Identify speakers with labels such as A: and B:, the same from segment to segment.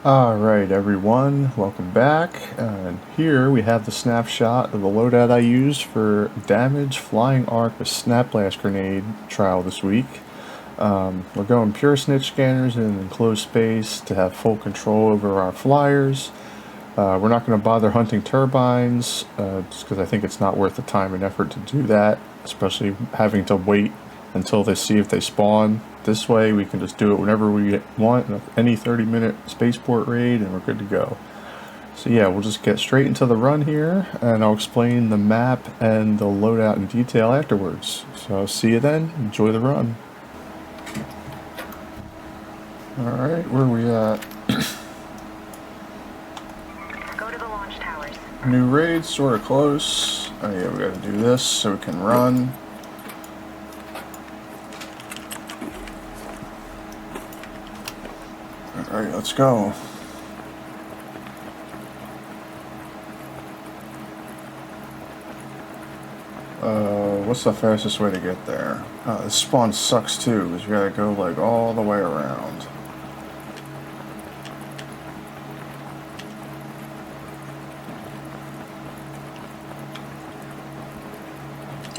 A: Alright everyone, welcome back, and here we have the snapshot of the loadout I used for damage flying arc with snap blast grenade trial this week. We're going pure snitch scanners in enclosed space to have full control over our flyers. We're not going to bother hunting turbines, just because I think it's not worth the time and effort to do that, especially having to wait until they see if they spawn. This way we can just do it whenever we want in any 30-minute spaceport raid and we're good to go. So yeah, we'll just get straight into the run here and I'll explain the map and the loadout in detail afterwards. So see you then, enjoy the run. Alright, where are we at?
B: Go to the launch towers.
A: New raid, sort of close. Oh yeah, we gotta do this so we can run. Alright, let's go. What's the fastest way to get there? This spawn sucks too, because you gotta go like all the way around.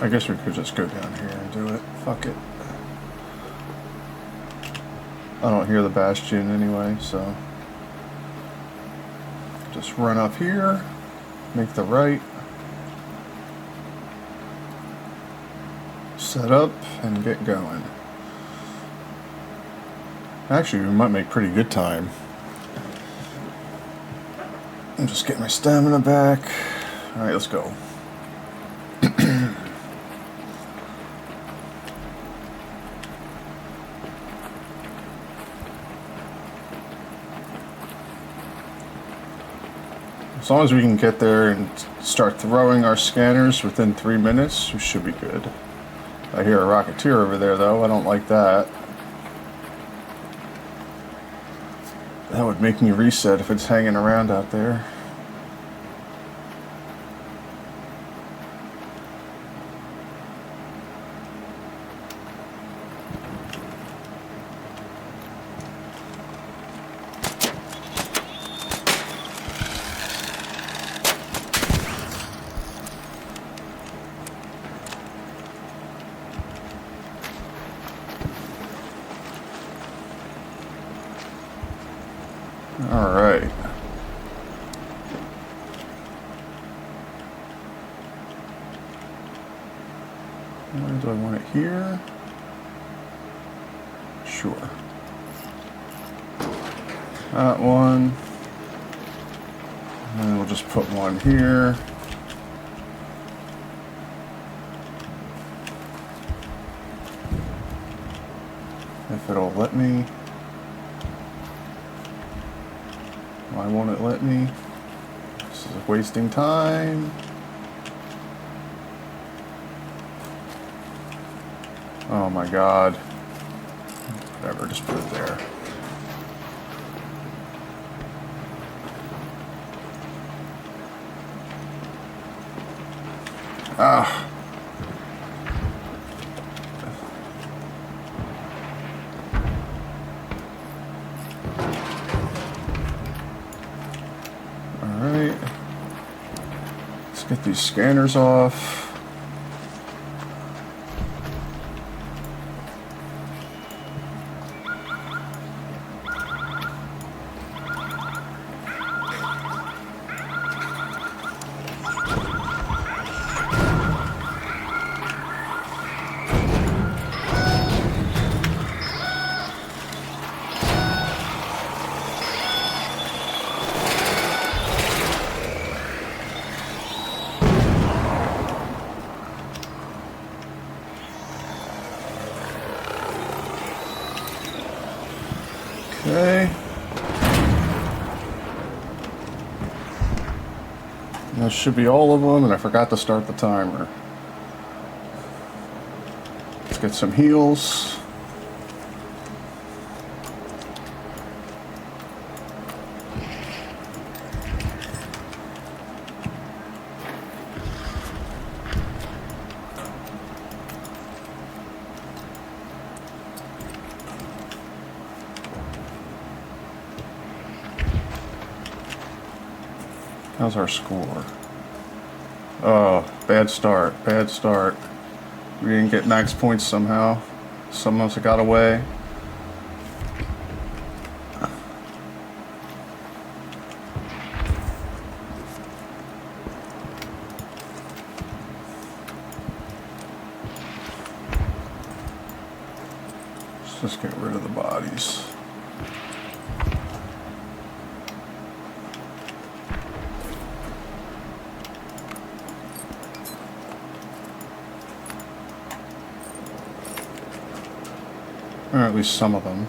A: I guess we could just go down here and do it. Fuck it. I don't hear the bastion anyway, so just run up here, make the right, set up, and get going. Actually, we might make pretty good time. I'm just getting my stamina back. Alright, let's go. As long as we can get there and start throwing our scanners within 3 minutes, we should be good. I hear a Rocketeer over there though, I don't like that. That would make me reset if it's hanging around out there. Alright. Do I want it here? Sure. That one. And we'll just put one here. If it'll let me. Why won't it let me? This is wasting time. Oh my god. Whatever, just put it there. Ah. Alright, let's get these scanners off. Okay. That should be all of them, and I forgot to start the timer. Let's get some heals. How's our score? Oh, bad start. Bad start. We didn't get max points somehow. Some must have got away. Let's just get rid of the bodies. Or at least some of them.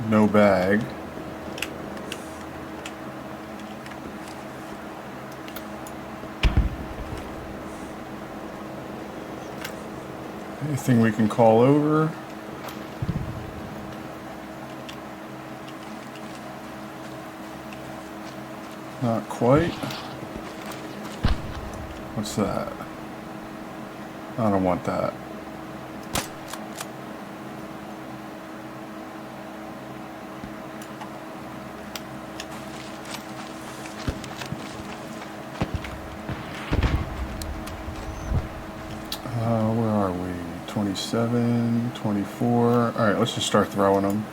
A: No bag. Anything we can call over? Not quite. What's that? I don't want that. Where are we? 27, 24. Alright, let's just start throwing them.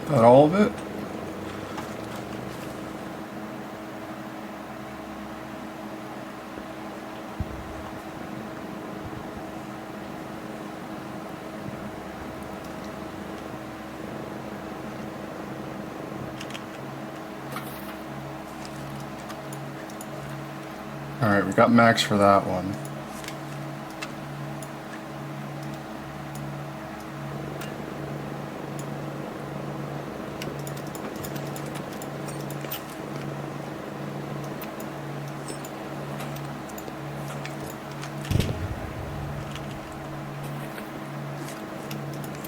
A: That all of it? Alright, we got max for that one.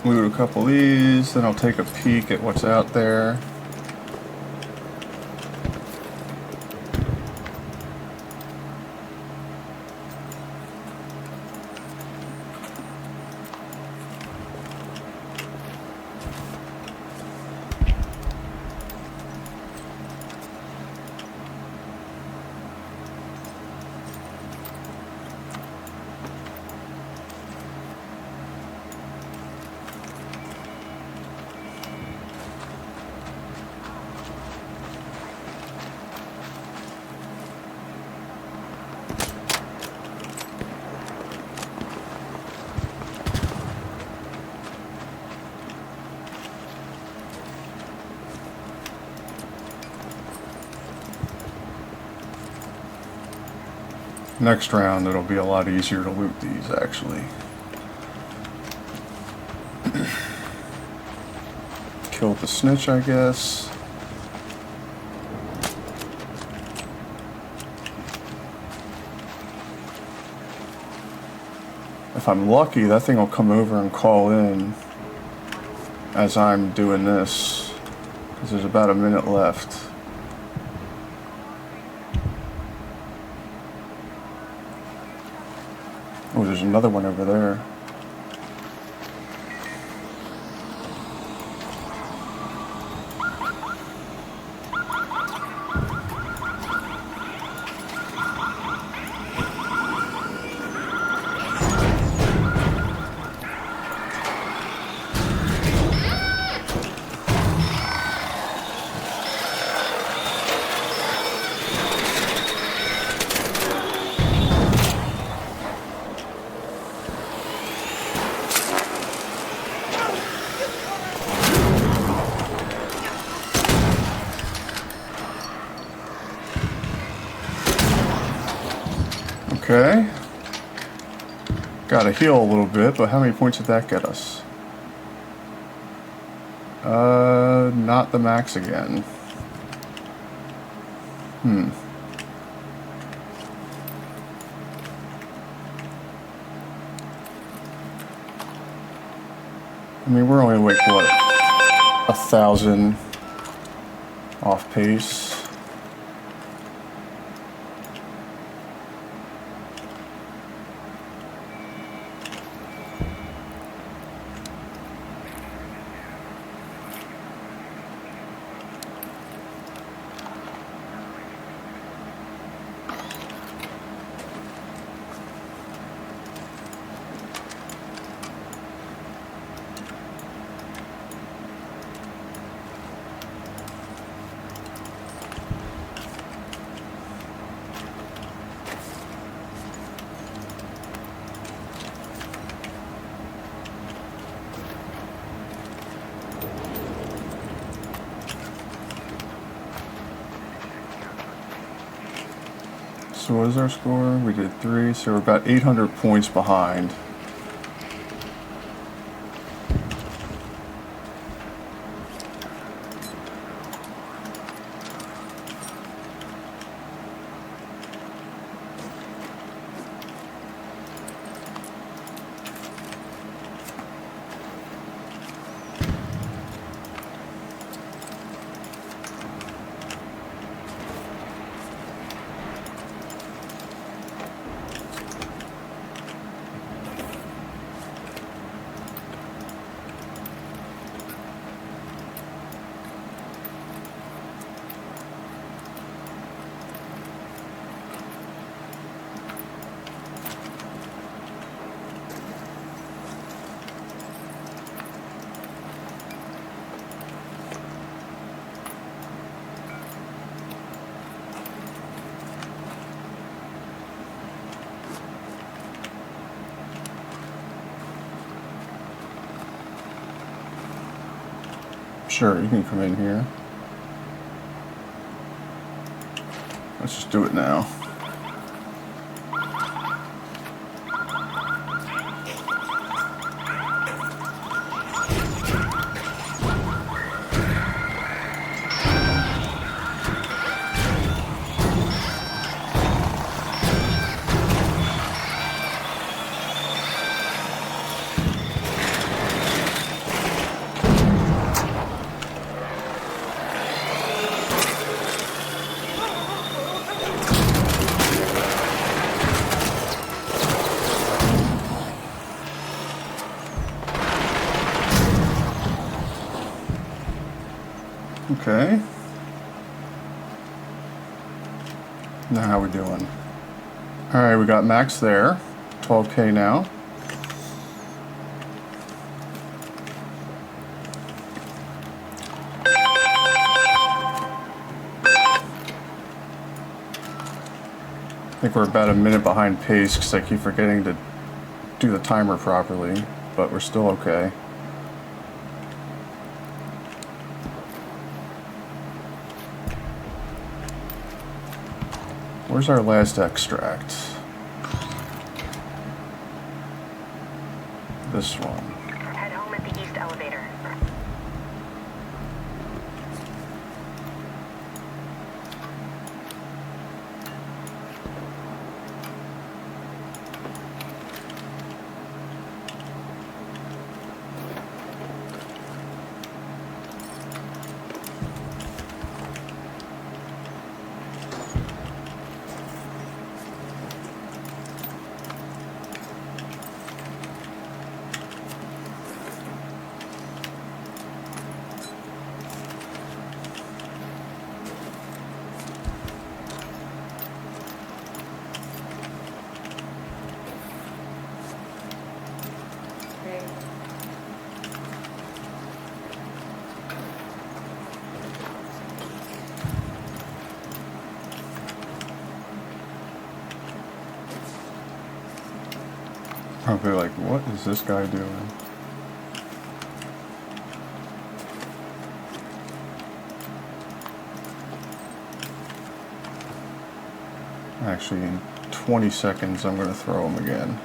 A: Loot a couple of these, then I'll take a peek at what's out there. Next round, it'll be a lot easier to loot these, actually. Kill the snitch, I guess. If I'm lucky, that thing will come over and call in as I'm doing this, because there's about a minute left. Oh, there's another one over there. Okay. Gotta heal a little bit, but how many points did that get us? Not the max again. I mean, we're only like, what, 1,000 off pace. So what is our score? We did 3, so we're about 800 points behind. Sure, you can come in here. Let's just do it now. Okay. Now how we doing? Alright, we got max there. 12K now. I think we're about a minute behind pace because I keep forgetting to do the timer properly, but we're still okay. Where's our last extract? This one.
B: Head home at the east elevator. Probably like, what is this guy doing? Actually, in 20 seconds, I'm going to throw him again.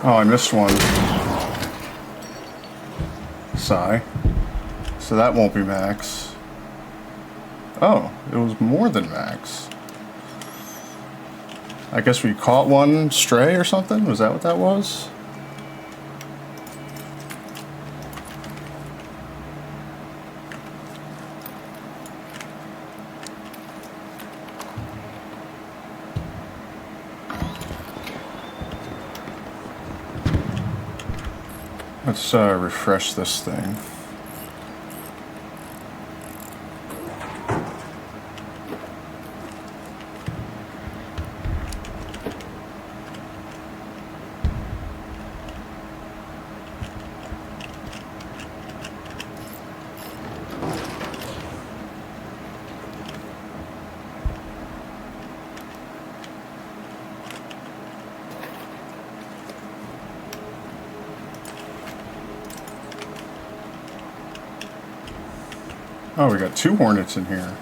B: Oh, I missed one. Sigh. So that won't be max. Oh, it was more than max. I guess we caught one stray or something? Was that what that was? Let's refresh this thing. Oh, we got 2 hornets in here.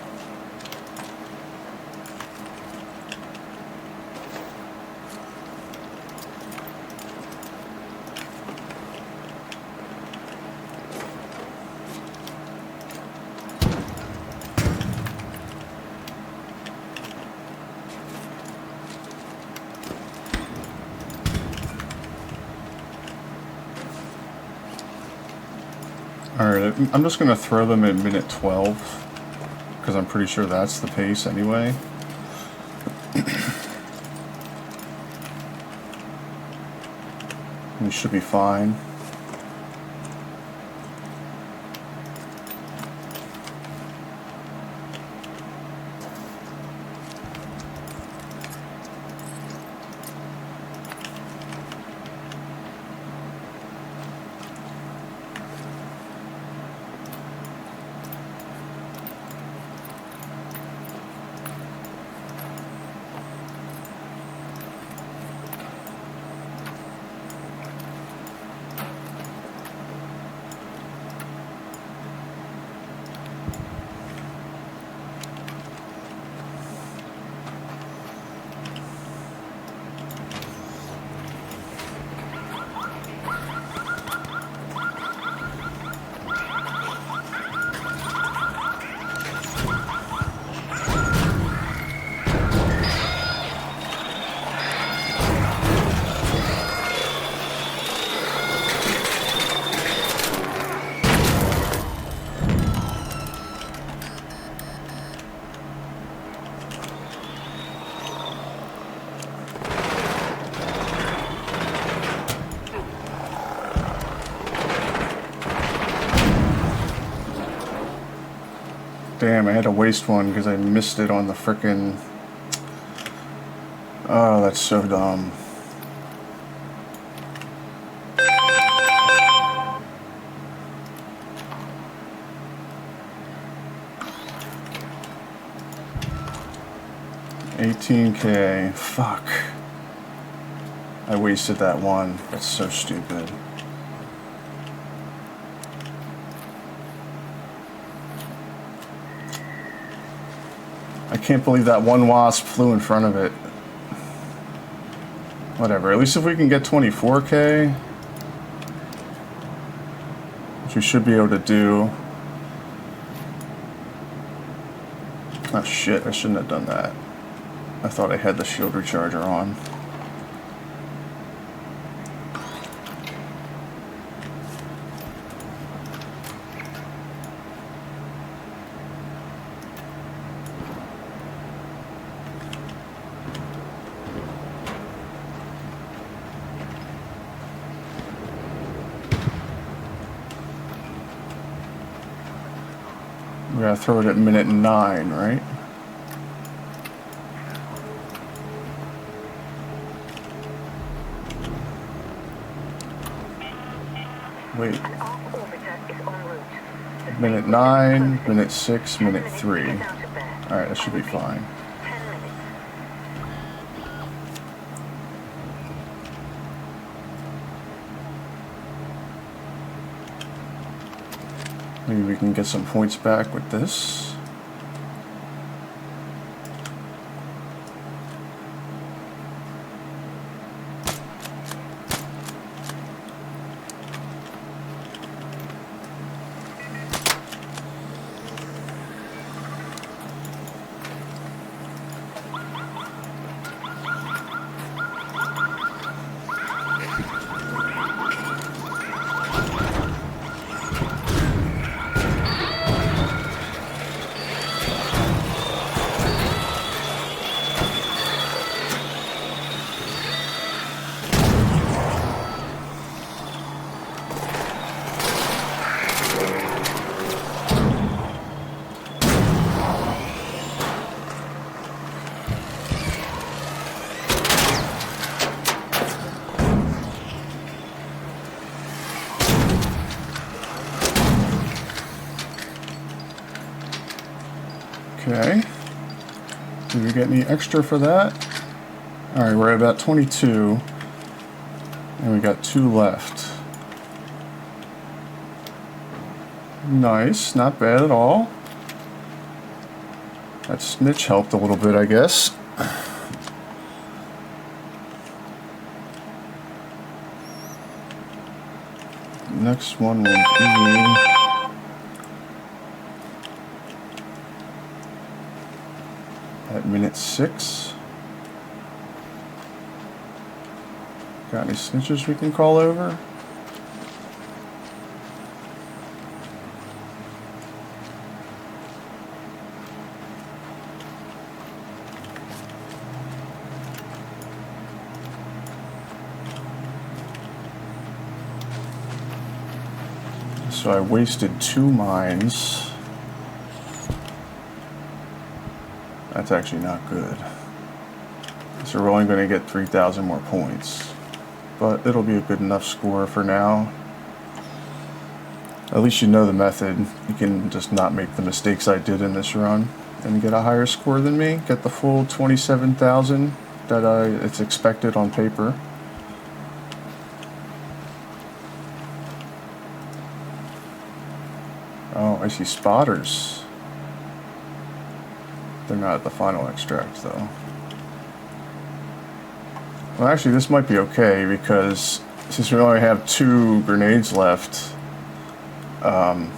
B: Alright, I'm just going to throw them at minute 12, because I'm pretty sure that's the pace anyway. We should be fine. Damn, I had to waste one because I missed it on the frickin'... Oh, that's so dumb. $18K. Fuck. I wasted that one. That's so stupid. I can't believe that one wasp flew in front of it. Whatever, at least if we can get 24K, which we should be able to do. Oh shit, I shouldn't have done that. I thought I had the shield recharger on. We gotta throw it at minute 9, right? Wait. Minute 9, minute 6, minute 3. Alright, that should be fine. Maybe we can get some points back with this. Okay. Did we get any extra for that? Alright, we're at about 22. And we got 2 left. Nice, not bad at all. That Snitch helped a little bit, I guess. Next one will be at minute 6. Got any snitches we can call over? So I wasted 2 mines. That's actually not good. So we're only going to get 3,000 more points. But it'll be a good enough score for now. At least you know the method. You can just not make the mistakes I did in this run and get a higher score than me. Get the full 27,000 that it's expected on paper. Oh, I see spotters. They're not at the final extract, though. Well, actually, this might be okay, because since we only have 2 grenades left, and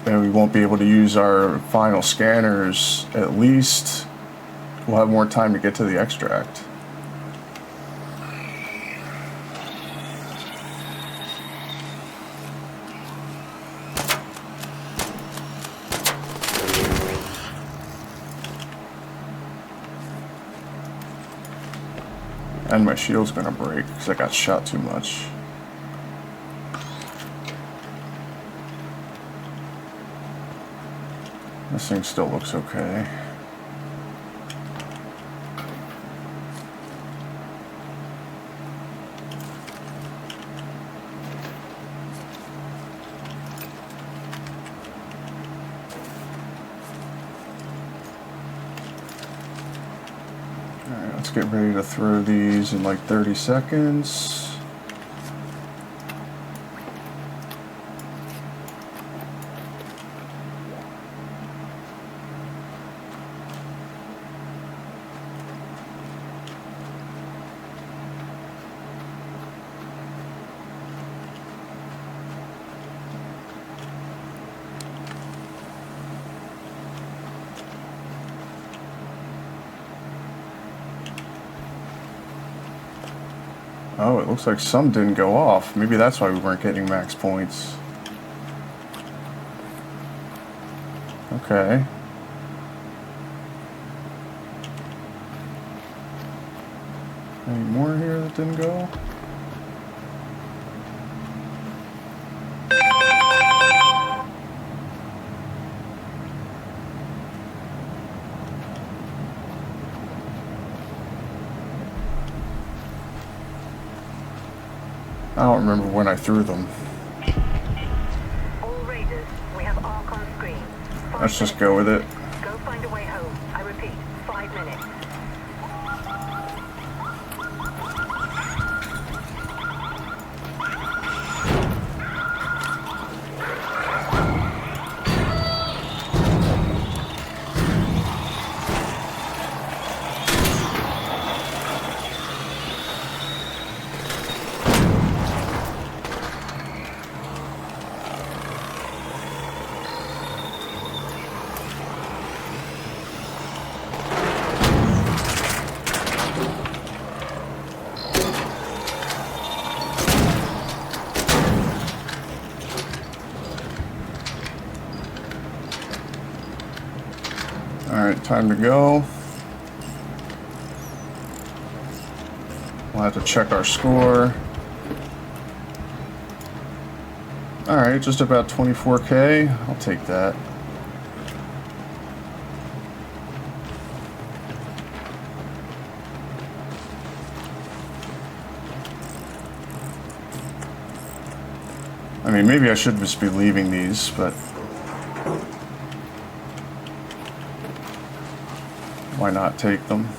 B: we won't be able to use our final scanners, at least we'll have more time to get to the extract. And my shield's gonna break because I got shot too much. This thing still looks okay. Alright, let's get ready to throw these in like 30 seconds. Oh, it looks like some didn't go off. Maybe that's why we weren't getting max points. Okay. Any more here that didn't go? I don't remember when I threw them.
C: All raiders, we have ARC on screen.
B: Let's just go with it.
C: Go find a way home. I repeat, 5 minutes.
B: Alright, time to go. We'll have to check our score. Alright, just about 24K. I'll take that. I mean, maybe I should just be leaving these, but why not take them?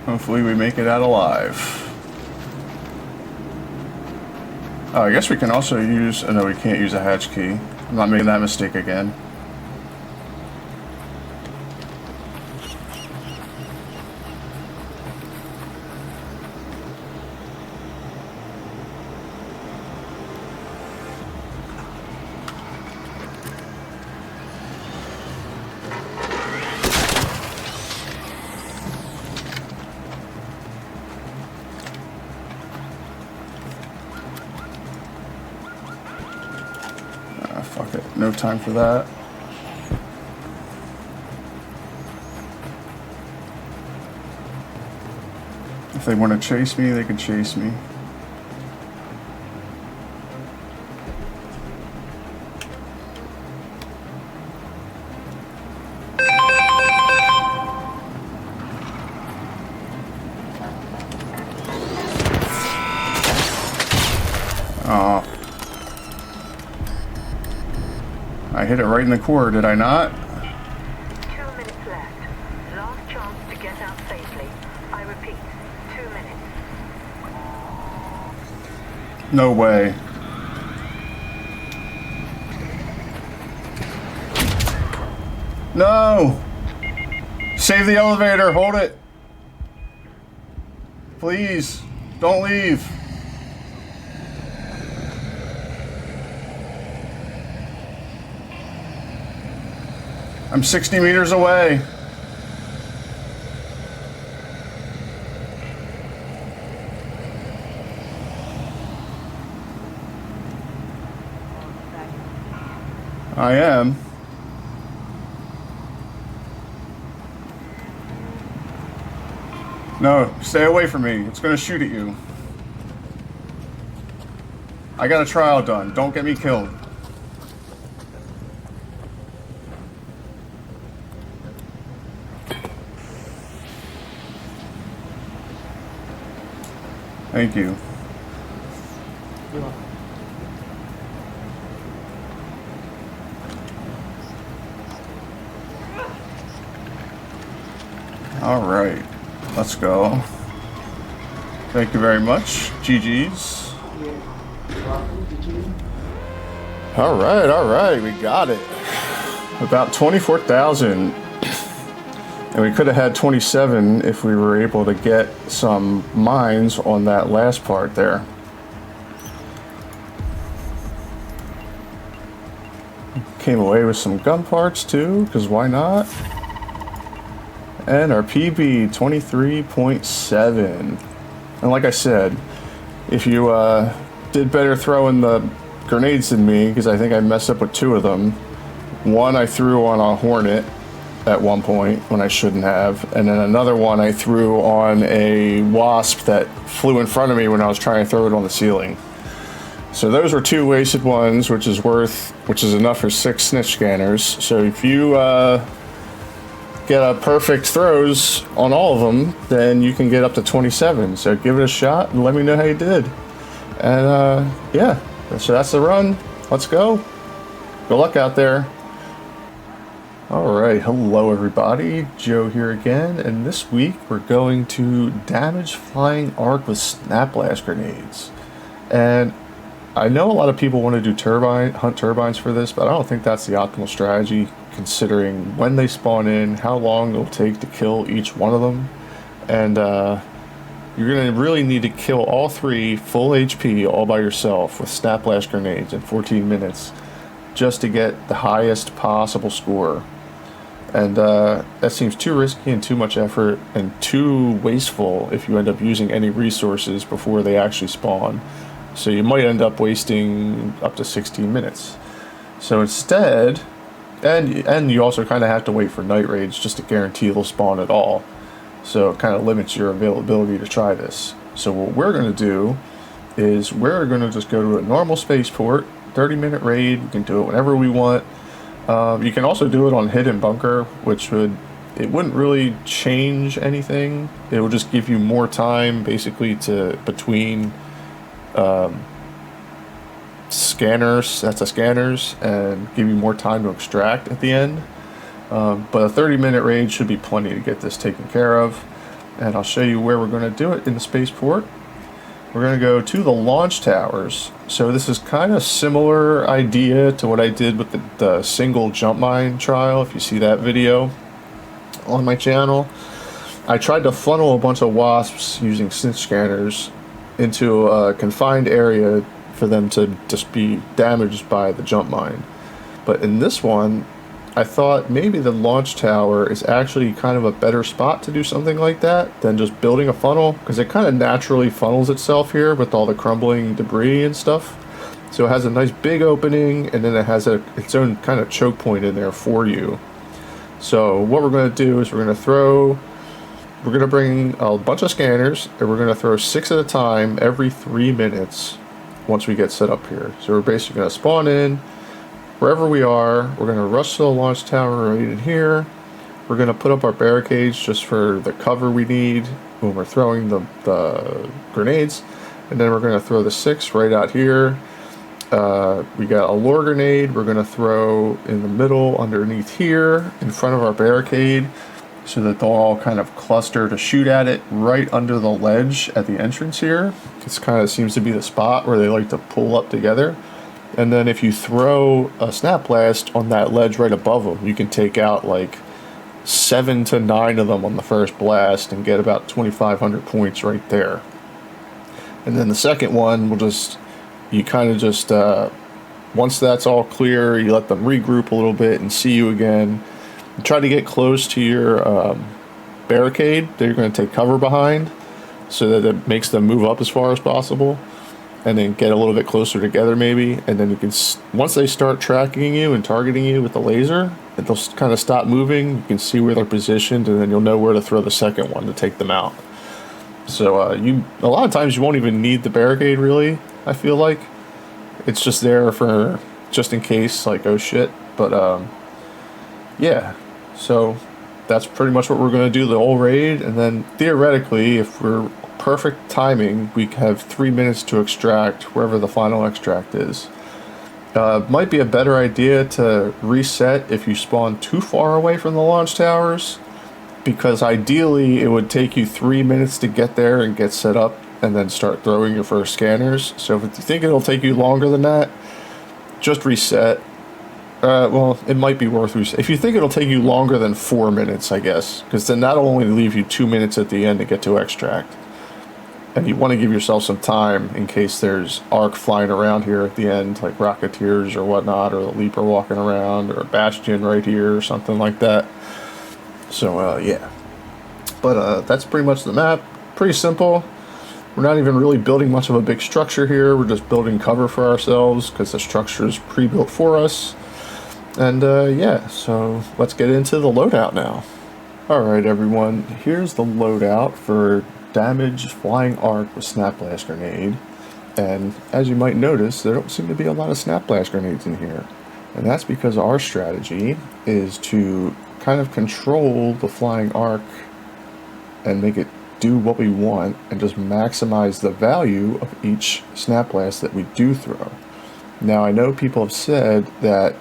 B: Hopefully we make it out alive. Oh, I guess we can also use... Oh, no, we can't use a hatch key. I'm not making that mistake again. Fuck it. No time for that. If they want to chase me, they can chase me. Oh. I hit it right in the core, did I not?
C: 2 minutes left. Last chance to get out safely. I repeat, 2 minutes.
B: No way. No! Save the elevator, hold it. Please, don't leave. I'm 60 meters away. I am. No, stay away from me. It's gonna shoot at you. I got a trial done. Don't get me killed. Thank you. All right, let's go. Thank you very much. GG's. All right, we got it. About 24,000. And we could have had 27 if we were able to get some mines on that last part there. Came away with some gun parts too, because why not? And our PB, 23.7. And like I said, if you did better throwing the grenades than me, because I think I messed up with 2 of them. One I threw on a Hornet at one point when I shouldn't have, and then another one I threw on a Wasp that flew in front of me when I was trying to throw it on the ceiling. So those were 2 wasted ones, which is enough for 6 snitch scanners. So if you get a perfect throws on all of them, then you can get up to 27. So give it a shot and let me know how you did. And yeah, so that's the run. Let's go. Good luck out there. Alright, hello everybody, Joe here again, and this week we're going to damage flying arc with snap blast grenades. And I know a lot of people want to do hunt turbines for this, but I don't think that's the optimal strategy, considering when they spawn in, how long it'll take to kill each one of them, and you're going to really need to kill all 3 full HP all by yourself with snap blast grenades in 14 minutes, just to get the highest possible score. And that seems too risky and too much effort and too wasteful if you end up using any resources before they actually spawn. So you might end up wasting up to 16 minutes. So instead, and you also kind of have to wait for night raids just to guarantee they'll spawn at all.
A: So it kind of limits your availability to try this. So what we're going to do is we're going to just go to a normal spaceport, 30-minute raid. We can do it whenever we want. You can also do it on hidden bunker, which it wouldn't really change anything. It will just give you more time basically between scanners, and give you more time to extract at the end. But a 30-minute raid should be plenty to get this taken care of. And I'll show you where we're going to do it in the spaceport. We're going to go to the launch towers. So this is kind of similar idea to what I did with the single jump mine trial, if you see that video on my channel. I tried to funnel a bunch of wasps using Snitch scanners into a confined area for them to just be damaged by the jump mine. But in this one, I thought maybe the launch tower is actually kind of a better spot to do something like that than just building a funnel, because it kind of naturally funnels itself here with all the crumbling debris and stuff. So it has a nice big opening, and then it has its own kind of choke point in there for you. So what we're going to do is we're going to bring a bunch of scanners, and we're going to throw 6 at a time every 3 minutes once we get set up here. So we're basically going to spawn in wherever we are. We're going to rush to the launch tower right in here. We're going to put up our barricades just for the cover we need when we're throwing the grenades. And then we're going to throw the 6 right out here. We got a lure grenade we're going to throw in the middle underneath here in front of our barricade, so that they'll all kind of cluster to shoot at it right under the ledge at the entrance here. This kind of seems to be the spot where they like to pull up together. And then if you throw a snap blast on that ledge right above them, you can take out like 7 to 9 of them on the first blast and get about 2,500 points right there. And then the second one will once that's all clear, you let them regroup a little bit and see you again. You try to get close to your barricade that you're going to take cover behind, so that it makes them move up as far as possible, and then get a little bit closer together maybe. And then you can, once they start tracking you and targeting you with the laser, they'll kind of stop moving. You can see where they're positioned, and then you'll know where to throw the second one to take them out. So a lot of times you won't even need the barricade, really. I feel like it's just there for just in case, like, oh shit. But yeah, so that's pretty much what we're going to do the whole raid. And then theoretically, if we're perfect timing, we have 3 minutes to extract wherever the final extract is. Might be a better idea to reset if you spawn too far away from the launch towers, because ideally it would take you 3 minutes to get there and get set up and then start throwing your first scanners. So if you think it'll take you longer than that, just reset. Well, it might be worth reset. If you think it'll take you longer than 4 minutes, I guess, because then that'll only leave you 2 minutes at the end to get to extract. And you want to give yourself some time in case there's arc flying around here at the end, like Rocketeers or whatnot, or the Leaper walking around, or a Bastion right here, or something like that. So, yeah. But that's pretty much the map. Pretty simple. We're not even really building much of a big structure here. We're just building cover for ourselves because the structure is pre-built for us. And yeah, so let's get into the loadout now. Alright everyone, here's the loadout for damaged flying arc with snap blast grenade. And as you might notice, there don't seem to be a lot of snap blast grenades in here. And that's because our strategy is to kind of control the flying arc and make it do what we want and just maximize the value of each snap blast that we do throw. Now I know people have said that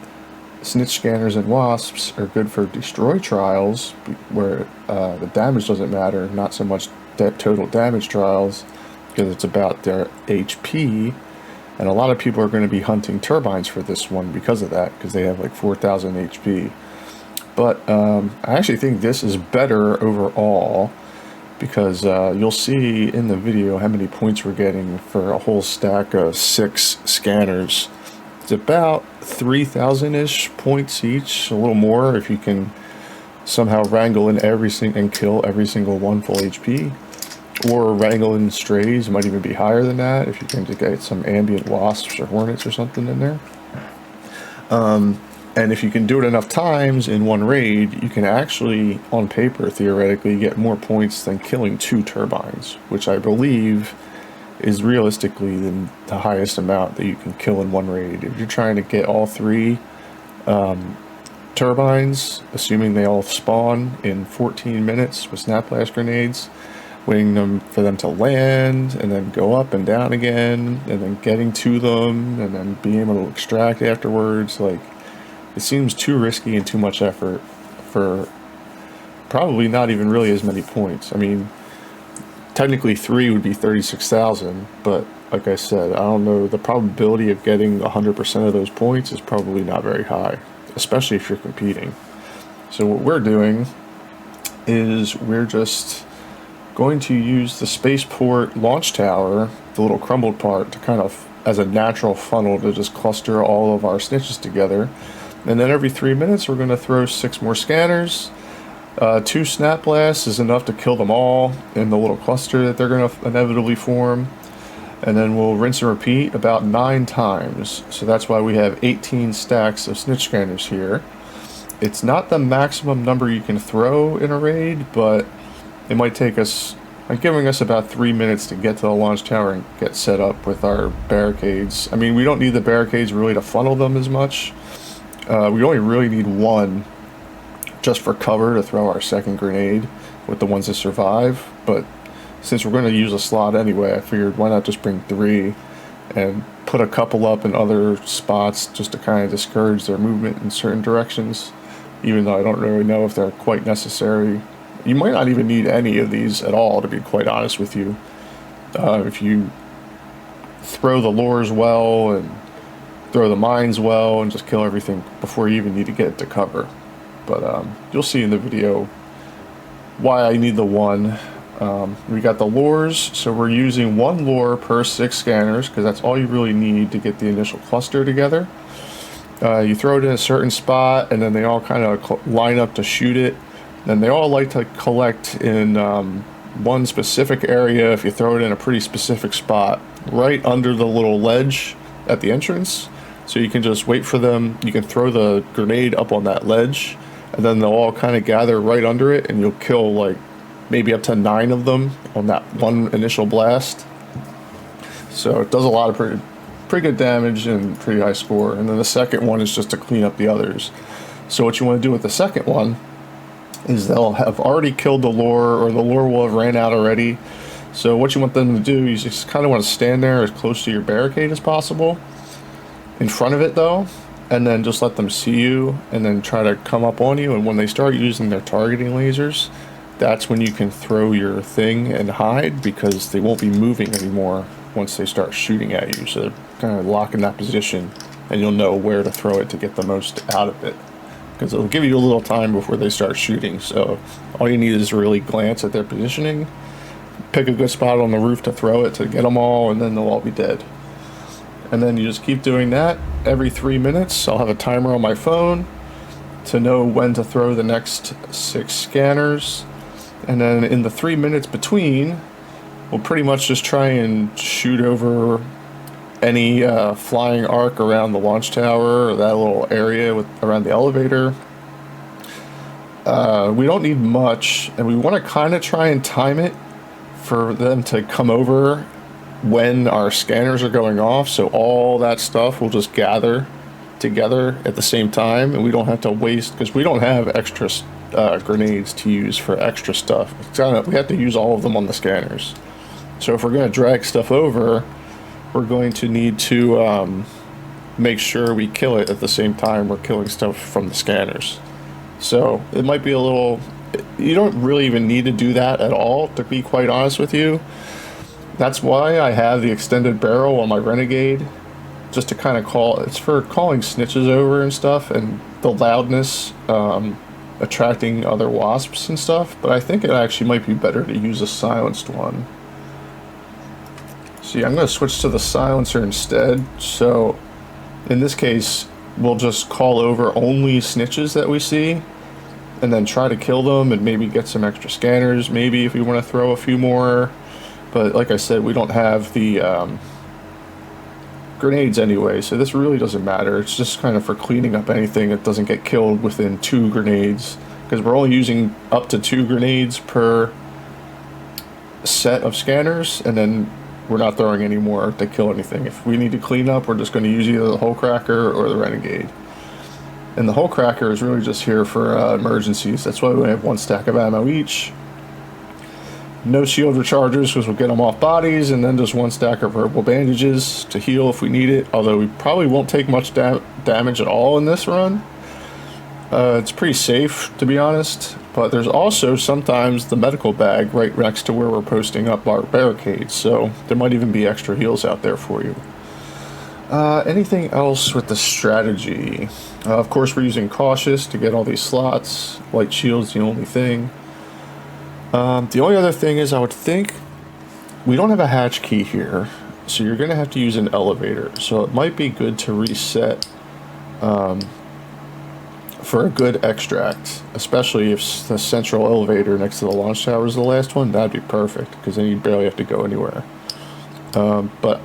A: Snitch scanners and wasps are good for destroy trials where the damage doesn't matter, not so much total damage trials, because it's about their HP. And a lot of people are going to be hunting turbines for this one because of that, because they have like 4,000 HP. But I actually think this is better overall, because you'll see in the video how many points we're getting for a whole stack of 6 scanners. It's about 3,000-ish points each, a little more if you can somehow wrangle in and kill every single one full HP. Or wrangle in strays, might even be higher than that if you can get some ambient wasps or hornets or something in there. And if you can do it enough times in one raid, you can actually, on paper, theoretically, get more points than killing 2 turbines, which I believe is realistically the highest amount that you can kill in one raid. If you're trying to get all 3 turbines, assuming they all spawn in 14 minutes with snap blast grenades, waiting for them to land and then go up and down again, and then getting to them and then being able to extract afterwards, like, it seems too risky and too much effort for probably not even really as many points. I mean, technically 3 would be 36,000, but like I said, I don't know, the probability of getting 100% of those points is probably not very high, especially if you're competing. So what we're doing is we're just going to use the spaceport launch tower, the little crumbled part, to kind of as a natural funnel to just cluster all of our snitches together. And then every 3 minutes we're going to throw 6 more scanners. 2 snap blasts is enough to kill them all in the little cluster that they're going to inevitably form. And then we'll rinse and repeat about 9 times. So that's why we have 18 stacks of snitch scanners here. It's not the maximum number you can throw in a raid, but it might take us, like, giving us about 3 minutes to get to the launch tower and get set up with our barricades. I mean, we don't need the barricades really to funnel them as much. We only really need 1 just for cover to throw our second grenade with the ones that survive. But since we're going to use a slot anyway, I figured why not just bring 3 and put a couple up in other spots just to kind of discourage their movement in certain directions, even though I don't really know if they're quite necessary. You might not even need any of these at all, to be quite honest with you. If you throw the lures well and throw the mines well and just kill everything before you even need to get to cover. But you'll see in the video why I need the 1. We got the lures, so we're using 1 lure per 6 scanners because that's all you really need to get the initial cluster together. You throw it in a certain spot and then they all kind of line up to shoot it. And they all like to collect in one specific area if you throw it in a pretty specific spot, right under the little ledge at the entrance. So you can just wait for them, you can throw the grenade up on that ledge, and then they'll all kind of gather right under it, and you'll kill like maybe up to 9 of them on that one initial blast. So it does a lot of pretty good damage and pretty high score. And then the second one is just to clean up the others. So what you want to do with the second one is they'll have already killed the lure, or the lure will have ran out already. So what you want them to do is just kind of want to stand there as close to your barricade as possible, in front of it though, and then just let them see you and then try to come up on you. And when they start using their targeting lasers, that's when you can throw your thing and hide, because they won't be moving anymore once they start shooting at you. So they're kind of lock in that position, and you'll know where to throw it to get the most out of it, because it'll give you a little time before they start shooting. So all you need is really glance at their positioning, pick a good spot on the roof to throw it to get them all, and then they'll all be dead. And then you just keep doing that every 3 minutes. I'll have a timer on my phone to know when to throw the next 6 scanners. And then in the 3 minutes between, we'll pretty much just try and shoot over any flying arc around the launch tower, or that little area around the elevator. We don't need much, and we want to kind of try and time it for them to come over when our scanners are going off, so all that stuff will just gather together at the same time, and we don't have to waste, because we don't have extra grenades to use for extra stuff. We have to use all of them on the scanners. So if we're going to drag stuff over, we're going to need to make sure we kill it at the same time we're killing stuff from the scanners. So it might be a little, you don't really even need to do that at all, to be quite honest with you. That's why I have the extended barrel on my Renegade, just to kind of it's for calling snitches over and stuff, and the loudness attracting other wasps and stuff. But I think it actually might be better to use a silenced one. See, I'm going to switch to the silencer instead. So in this case, we'll just call over only snitches that we see, and then try to kill them and maybe get some extra scanners, maybe if we want to throw a few more. But like I said, we don't have the grenades anyway, so this really doesn't matter. It's just kind of for cleaning up anything that doesn't get killed within 2 grenades, because we're only using up to 2 grenades per set of scanners, and then we're not throwing any more to kill anything. If we need to clean up, we're just going to use either the hole cracker or the renegade. And the hole cracker is really just here for emergencies. That's why we have 1 stack of ammo each. No shield rechargers because we'll get them off bodies, and then just 1 stack of herbal bandages to heal if we need it, although we probably won't take much damage at all in this run. It's pretty safe, to be honest, but there's also sometimes the medical bag right next to where we're posting up our barricades, so there might even be extra heals out there for you. Anything else with the strategy? Of course, we're using cautious to get all these slots. Light shield's the only thing. The only other thing is, I would think we don't have a hatch key here, so you're going to have to use an elevator. So it might be good to reset for a good extract, especially if the central elevator next to the launch tower is the last one. That'd be perfect, because then you barely have to go anywhere. But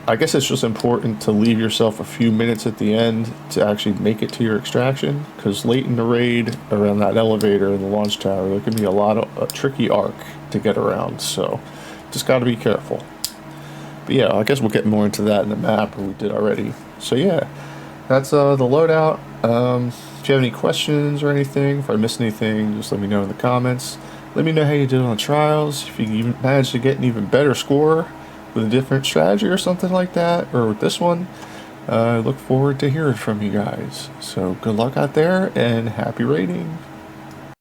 A: I guess it's just important to leave yourself a few minutes at the end to actually make it to your extraction, because late in the raid, around that elevator and the launch tower, there can be a lot of a tricky arc to get around, so just got to be careful. But yeah, I guess we'll get more into that in the map, or we did already. So yeah, that's the loadout. If you have any questions or anything, if I missed anything, just let me know in the comments. Let me know how you did on the trials, if you even managed to get an even better score with a different strategy or something like that, or with this one. I look forward to hearing from you guys. So good luck out there, and happy raiding.